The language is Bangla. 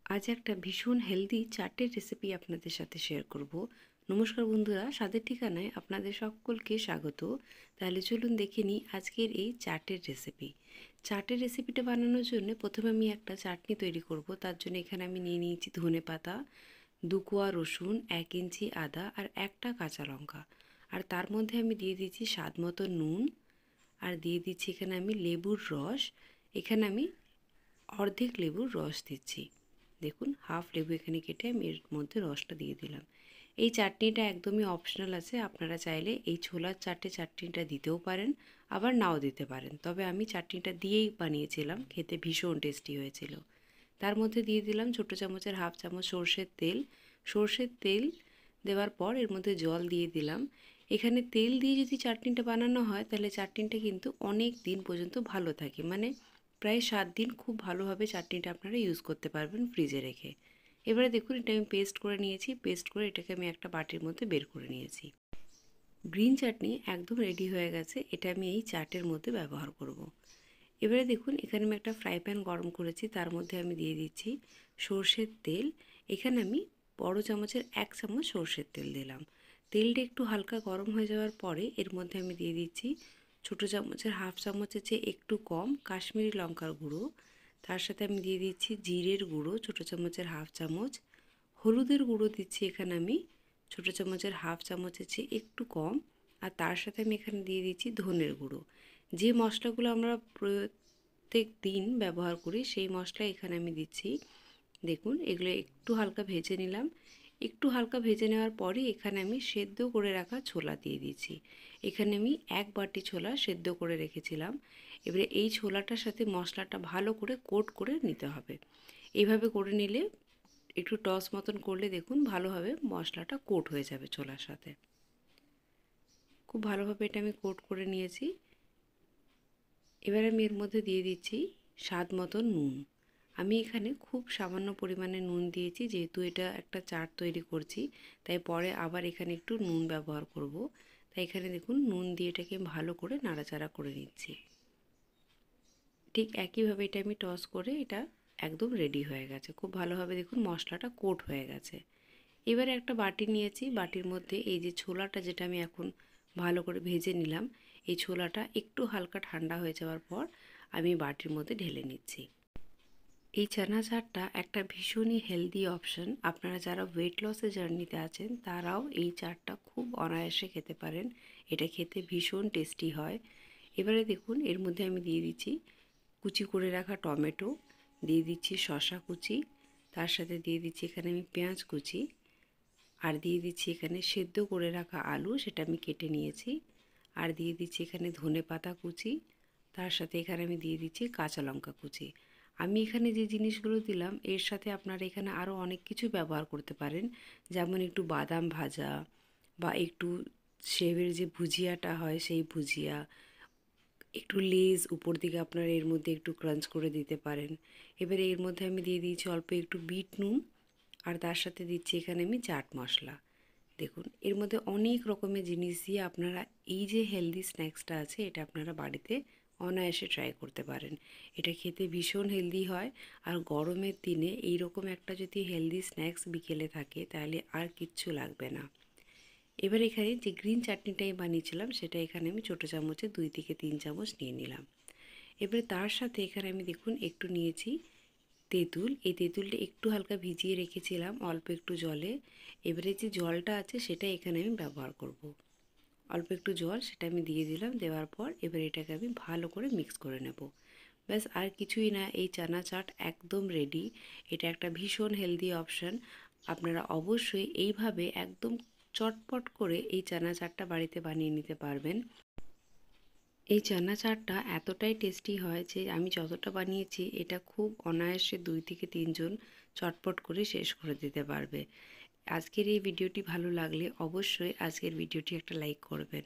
আজ একটা ভীষণ হেলদি চাটের রেসিপি আপনাদের সাথে শেয়ার করব। নমস্কার বন্ধুরা, স্বাদের ঠিকানায় আপনাদের সকলকে স্বাগত। তাহলে চলুন দেখে নিই আজকের এই চাটের রেসিপি। চাটের রেসিপিটা বানানোর জন্য প্রথমে আমি একটা চাটনি তৈরি করব। তার জন্য এখানে আমি নিয়ে নিয়েছি ধনেপাতা, 2 কোয়া রসুন, 1 ইঞ্চি আদা আর একটা কাঁচা লঙ্কা। আর তার মধ্যে আমি দিয়ে দিচ্ছি স্বাদ মতো নুন, আর দিয়ে দিচ্ছি এখানে আমি লেবুর রস। এখানে আমি অর্ধেক লেবুর রস দিচ্ছি। দেখুন, হাফ লেবু এখানে কেটে আমি এর মধ্যে রসটা দিয়ে দিলাম। এই চাটনিটা একদমই অপশনাল আছে, আপনারা চাইলে এই ছোলার চাটে চাটনিটা দিতেও পারেন, আবার নাও দিতে পারেন। তবে আমি চাটনিটা দিয়েই বানিয়েছিলাম, খেতে ভীষণ টেস্টি হয়েছিল। তার মধ্যে দিয়ে দিলাম ছোটো চামচের হাফ চামচ সর্ষের তেল। সর্ষের তেল দেওয়ার পর এর মধ্যে জল দিয়ে দিলাম। এখানে তেল দিয়ে যদি চাটনিটা বানানো হয় তাহলে চাটনিটা কিন্তু অনেক দিন পর্যন্ত ভালো থাকে, মানে প্রায় 7 দিন খুব ভালোভাবে চাটনিটা আপনারা ইউজ করতে পারবেন ফ্রিজে রেখে। এবারে দেখুন, এটা আমি পেস্ট করে নিয়েছি। পেস্ট করে এটাকে আমি একটা বাটির মধ্যে বের করে নিয়েছি। গ্রিন চাটনি একদম রেডি হয়ে গেছে, এটা আমি এই চাটের মধ্যে ব্যবহার করব। এবারে দেখুন, এখানে আমি একটা ফ্রাই প্যান গরম করেছি, তার মধ্যে আমি দিয়ে দিচ্ছি সর্ষের তেল। এখানে আমি বড় চামচের 1 চামচ সর্ষের তেল দিলাম। তেলটা একটু হালকা গরম হয়ে যাওয়ার পরে এর মধ্যে আমি দিয়ে দিচ্ছি ছোটো চামচের হাফ চামচের চেয়ে একটু কম কাশ্মীরি লঙ্কার গুঁড়ো। তার সাথে আমি দিয়ে দিচ্ছি জিরের গুঁড়ো ছোটো চামচের হাফ চামচ। হলুদের গুঁড়ো দিচ্ছি এখানে আমি ছোটো চামচের হাফ চামচের চেয়ে একটু কম। আর তার সাথে আমি এখানে দিয়ে দিচ্ছি ধনের গুঁড়ো। যে মশলাগুলো আমরা প্রত্যেক দিন ব্যবহার করি সেই মশলা এখানে আমি দিচ্ছি। দেখুন, এগুলো একটু হালকা ভেজে নিলাম। একটু হালকা ভেজে নেওয়ার পরে এখানে আমি সেদ্ধ করে রাখা ছোলা দিয়ে দিচ্ছি। এখানে আমি 1 বাটি ছোলা সেদ্ধ করে রেখেছিলাম। এবারে এই ছোলাটার সাথে মশলাটা ভালো করে কোট করে নিতে হবে। এইভাবে করে নিলে, একটু টস মতন করলে দেখুন ভালোভাবে মশলাটা কোট হয়ে যাবে ছোলার সাথে। খুব ভালোভাবে এটা আমি কোট করে নিয়েছি। এবার আমি এর মধ্যে দিয়ে দিচ্ছি স্বাদ মতো নুন। আমি এখানে খুব সামান্য পরিমাণে নুন দিয়েছি, যেহেতু এটা একটা চাট তৈরি করছি, তাই পরে আবার এখানে একটু নুন ব্যবহার করব। তাই এখানে দেখুন নুন দিয়ে এটাকে ভালো করে নাড়াচাড়া করে নিচ্ছি। ঠিক একইভাবে এটা আমি টস করে এটা একদম রেডি হয়ে গেছে। খুব ভালোভাবে দেখুন মশলাটা কোট হয়ে গেছে। এবারে একটা বাটি নিয়েছি, বাটির মধ্যে এই যে ছোলাটা যেটা আমি এখন ভালো করে ভেজে নিলাম, এই ছোলাটা একটু হালকা ঠান্ডা হয়ে যাওয়ার পর আমি বাটির মধ্যে ঢেলে নিচ্ছি। এই চানা চাটটা একটা ভীষণই হেলদি অপশন। আপনারা যারা ওয়েট লসের জার্নিতে আছেন তারাও এই চাটটা খুব অনায়াসে খেতে পারেন। এটা খেতে ভীষণ টেস্টি হয়। এবারে দেখুন, এর মধ্যে আমি দিয়ে দিচ্ছি কুচি করে রাখা টমেটো, দিয়ে দিচ্ছি শসা কুচি, তার সাথে দিয়ে দিচ্ছি এখানে আমি পেঁয়াজ কুচি, আর দিয়ে দিচ্ছি এখানে সেদ্ধ করে রাখা আলু, সেটা আমি কেটে নিয়েছি, আর দিয়ে দিচ্ছি এখানে ধনেপাতা কুচি, তার সাথে এখানে আমি দিয়ে দিচ্ছি কাঁচা লঙ্কা কুচি। আমি এখানে যে জিনিসগুলো দিলাম এর সাথে আপনারা এখানে আরও অনেক কিছু ব্যবহার করতে পারেন, যেমন একটু বাদাম ভাজা বা একটু সেবের যে ভুজিয়াটা হয় সেই ভুজিয়া, একটু লেজ উপর দিকে আপনারা এর মধ্যে একটু ক্রাঞ্চ করে দিতে পারেন। এবারে এর মধ্যে আমি দিয়ে দিয়েছি অল্প একটু বিট নুন, আর তার সাথে দিচ্ছি এখানে আমি চাট মশলা। দেখুন, এর মধ্যে অনেক রকমের জিনিস দিয়ে আপনারা এই যে হেলদি স্ন্যাক্সটা আছে এটা আপনারা বাড়িতে অনায়াসে ট্রাই করতে পারেন। এটা খেতে ভীষণ হেলদি হয়, আর গরমের দিনে এই রকম একটা যদি হেলদি স্ন্যাক্স বিকেলে থাকে তাহলে আর কিচ্ছু লাগবে না। এবার এখানে যে গ্রিন চাটনিটাই বানিয়েছিলাম সেটা এখানে আমি ছোটো চামচে 2 থেকে 3 চামচ নিয়ে নিলাম। এবারে তার সাথে এখানে আমি দেখুন একটু নিয়েছি তেঁতুল। এই তেঁতুলটা একটু হালকা ভিজিয়ে রেখেছিলাম অল্প একটু জলে। এবারে যে জলটা আছে সেটা এখানে আমি ব্যবহার করব। অল্প একটু জল সেটা আমি দিয়ে দিলাম। দেওয়ার পর এবার এটাকে আমি ভালো করে মিক্স করে নেব। ব্যাস, আর কিছুই না, এই চানা চাট একদম রেডি। এটা একটা ভীষণ হেলদি অপশান। আপনারা অবশ্যই এইভাবে একদম চটপট করে এই চানা চাটটা বাড়িতে বানিয়ে নিতে পারবেন। এই চানা চাটটা এতটাই টেস্টি হয় যে আমি যতটা বানিয়েছি এটা খুব অনায়াসে 2 থেকে 3 জন চটপট করে শেষ করে দিতে পারবে। আজকের এই ভিডিওটি ভালো লাগলে অবশ্যই আজকের ভিডিওটি একটা লাইক করবেন।